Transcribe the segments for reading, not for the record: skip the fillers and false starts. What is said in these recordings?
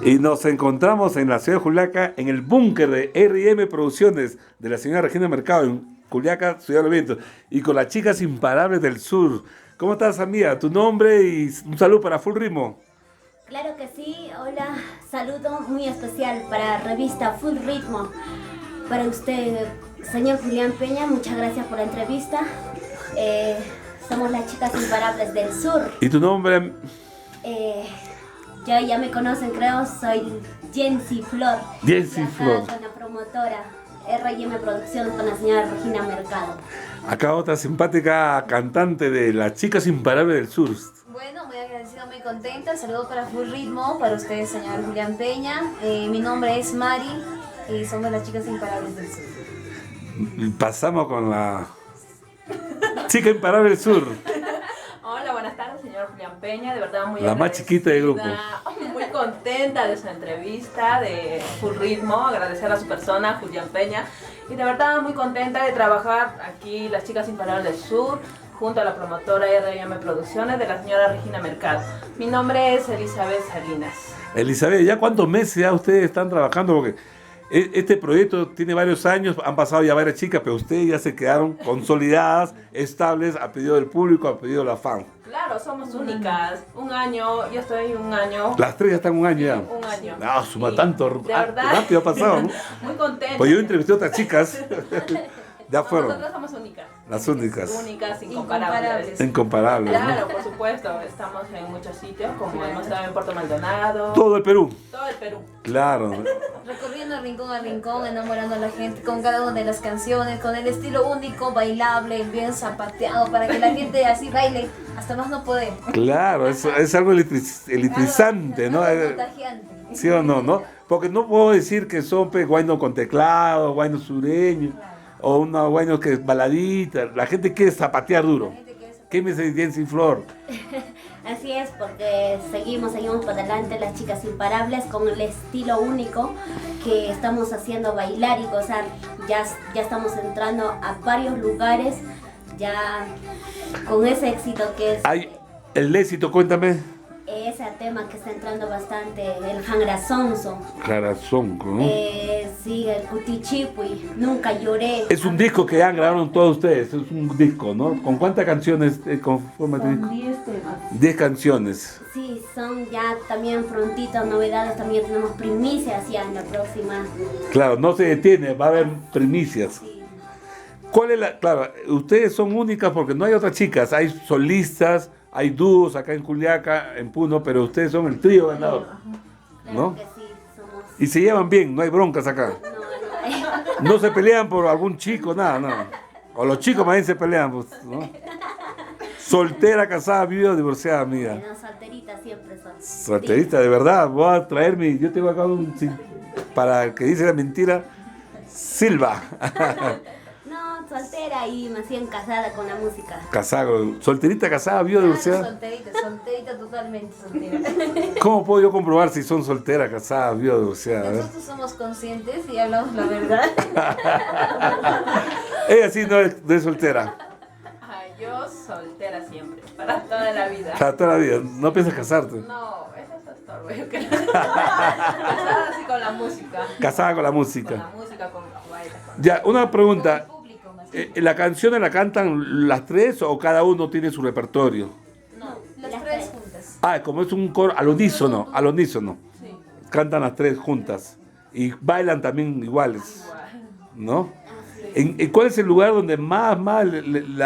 Y nos encontramos en la ciudad de Juliaca, en el búnker de R&M Producciones, de la señora Regina Mercado, en Juliaca, Ciudad de los Vientos, y con las chicas imparables del sur. ¿Cómo estás, amiga? Tu nombre y un saludo para Full Ritmo. Claro que sí, hola, saludo muy especial para revista Full Ritmo. Para usted, señor Julián Peña, muchas gracias por la entrevista. Somos las chicas imparables del sur. ¿Y tu nombre? Ya me conocen, creo, soy Jency Flor. Jency Flor. Con la promotora R&M Producciones con la señora Regina Mercado. Acá otra simpática cantante de las chicas imparables del sur. Bueno, muy agradecida, muy contenta. Saludos para Full Ritmo, para usted, señor Julián Peña. Mi nombre es Mari y somos las chicas imparables del sur. Pasamos con la chica imparable del sur. Hola, buenas tardes, señor Julián Peña. De verdad, muy La más chiquita del grupo. Muy contenta de su entrevista de Full Ritmo. Agradecer a su persona, Julián Peña. Y de verdad, muy contenta de trabajar aquí, las chicas imparables del sur, junto a la promotora R&M Producciones de la señora Regina Mercado. Mi nombre es Elizabeth Salinas. Elizabeth, ¿ya cuántos meses ya ustedes están trabajando? Porque este proyecto tiene varios años, han pasado ya varias chicas, pero ustedes ya se quedaron consolidadas, estables, a pedido del público, a pedido de la fan. Claro, somos únicas. Un año, yo estoy un año. Las tres ya están un año ya. Un año. No, suma tanto, de verdad, rápido ha pasado, ¿no? Muy contenta. Pues yo entrevisté a otras chicas, ya fueron. Nosotros somos únicas. Las únicas. Únicas, incomparables. Incomparables, Claro, ¿no? por supuesto. Estamos en muchos sitios, como hemos estado en Puerto Maldonado. Todo el Perú. Todo el Perú. Claro. Recorriendo a rincón, enamorando a la gente con cada una de las canciones, con el estilo único, bailable, bien zapateado, para que la gente así baile hasta más no poder. Claro, es algo electrizante, ¿no? Algo contagiante. ¿Sí o no, no? Porque no puedo decir que son guayno con teclado, guayno sureño, o una guayno que es baladita. La gente quiere zapatear duro. ¿Qué me dice Jency Flor? Así es, porque seguimos por adelante las chicas imparables con el estilo único que estamos haciendo bailar y gozar. Ya estamos entrando a varios lugares, ya con ese éxito que es... Ay, el éxito, cuéntame. Ese tema que está entrando bastante, el Jangrasonso. Jarazonco, ¿no? Sí, el Cutichipui, Nunca Lloré. Es un disco que ya grabaron todos ustedes, es un disco, ¿no? ¿Con cuántas canciones conforma este disco? 10 temas. 10 canciones. Sí, son ya también prontitas novedades, también tenemos primicias ya en la próxima. Claro, no se detiene, va a haber primicias. Sí. ¿Cuál es la...? Claro, ustedes son únicas porque no hay otras chicas, hay solistas, hay dúos acá en Juliaca, en Puno, pero ustedes son el trío ganador, Claro ¿no? que sí, somos... Y se llevan bien, no hay broncas acá. No se pelean por algún chico, nada, no. O los chicos más bien se pelean, pues, ¿no? Soltera, casada, viuda, divorciada, amiga. No, solteritas siempre son. Solterita, de verdad, voy a traerme, yo tengo acá para el que dice la mentira, Silva. No, soltera y más bien casada con la música. Casada, solterita, casada, viuda, divorciada. Solterita, totalmente soltera. ¿Cómo puedo yo comprobar si son solteras, casadas, viudas, divorciadas? Nosotros somos conscientes y hablamos la verdad. Ella sí no es soltera. Ay, yo soltera siempre, para toda la vida. Para toda la vida, no piensas casarte. No, eso es estorbo. Casada así con la música. Casada con la Con música. la música, con los bailes. Ya, una pregunta. Público, más ¿La canción la cantan las tres o cada uno tiene su repertorio? No, las Las tres tres. juntas. Ah, como es un coro al unísono, Sí. cantan las tres juntas y bailan también iguales, ¿no? ¿En cuál es el lugar donde más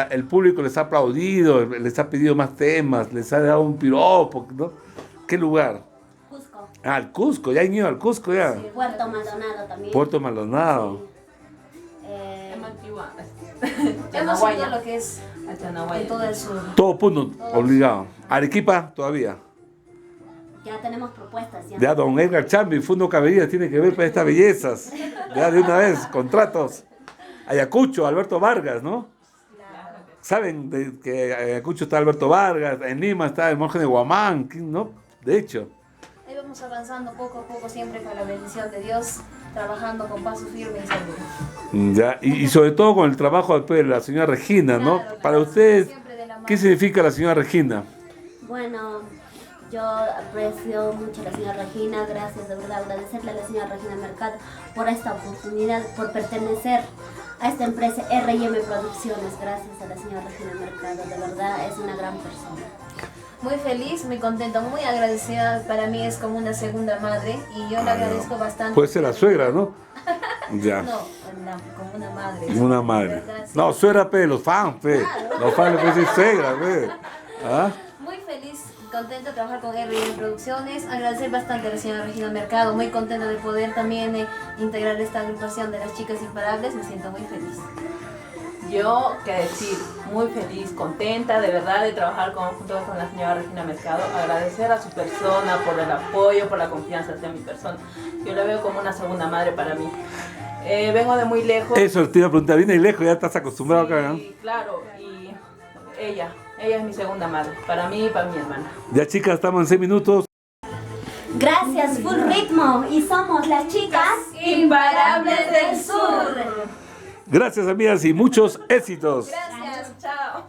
el público les ha aplaudido, les ha pedido más temas, les ha dado un piropo, ¿no? ¿Qué lugar? Cusco, Ah, el Cusco, ya han ido al Cusco ya. Puerto Maldonado también. Puerto Maldonado. En Mantigua. Hemos ido a lo que es A en Chanahuaya. todo el sur. Todo punto, obligado. Arequipa todavía. Ya tenemos propuestas. Ya don Edgar Chambi, Fundo Cabelleras, tiene que ver para estas bellezas. Ya de una vez, contratos. Ayacucho, Alberto Vargas, ¿no? Saben que en Ayacucho está Alberto Vargas, en Lima está el monje de Guamán, ¿no? De hecho. Ahí vamos avanzando poco a poco, siempre con la bendición de Dios, trabajando con paso firme y seguro. Ya, y sobre todo con el trabajo después de la señora Regina, ¿no? Claro, Para ustedes, siempre de la mano. ¿qué significa la señora Regina? Bueno, Yo aprecio mucho a la señora Regina, gracias, de verdad, agradecerle a la señora Regina Mercado por esta oportunidad, por pertenecer a esta empresa R&M Producciones. Gracias a la señora Regina Mercado, de verdad es una gran persona. Muy feliz, muy contenta, muy agradecida. Para mí es como una segunda madre y yo le agradezco bastante. Puede ser la suegra, ¿no? Ya. No, como una madre. Una madre. ¿Verdad? Sí. No, suegra, pe, los fans, pe. Los fans le pueden decir suegra, pe. ¿Ah? Muy feliz, contenta de trabajar con R&M Producciones. Agradecer bastante a la señora Regina Mercado. Muy contenta de poder también integrar esta agrupación de las chicas imparables. Me siento muy feliz. Yo, qué decir, muy feliz, contenta de verdad de trabajar junto con la señora Regina Mercado, agradecer a su persona por el apoyo, por la confianza hacia mi persona. Yo la veo como una segunda madre para mí. Vengo de muy lejos. Eso te iba a preguntar, viene lejos, ya estás acostumbrado acá, ¿no? Sí, claro, y ella es mi segunda madre, para mí y para mi hermana. Ya chicas, estamos en 6 minutos. Gracias, Full Ritmo, y somos las chicas Imparables del Sur. Gracias amigas y muchos éxitos. Gracias. Chao.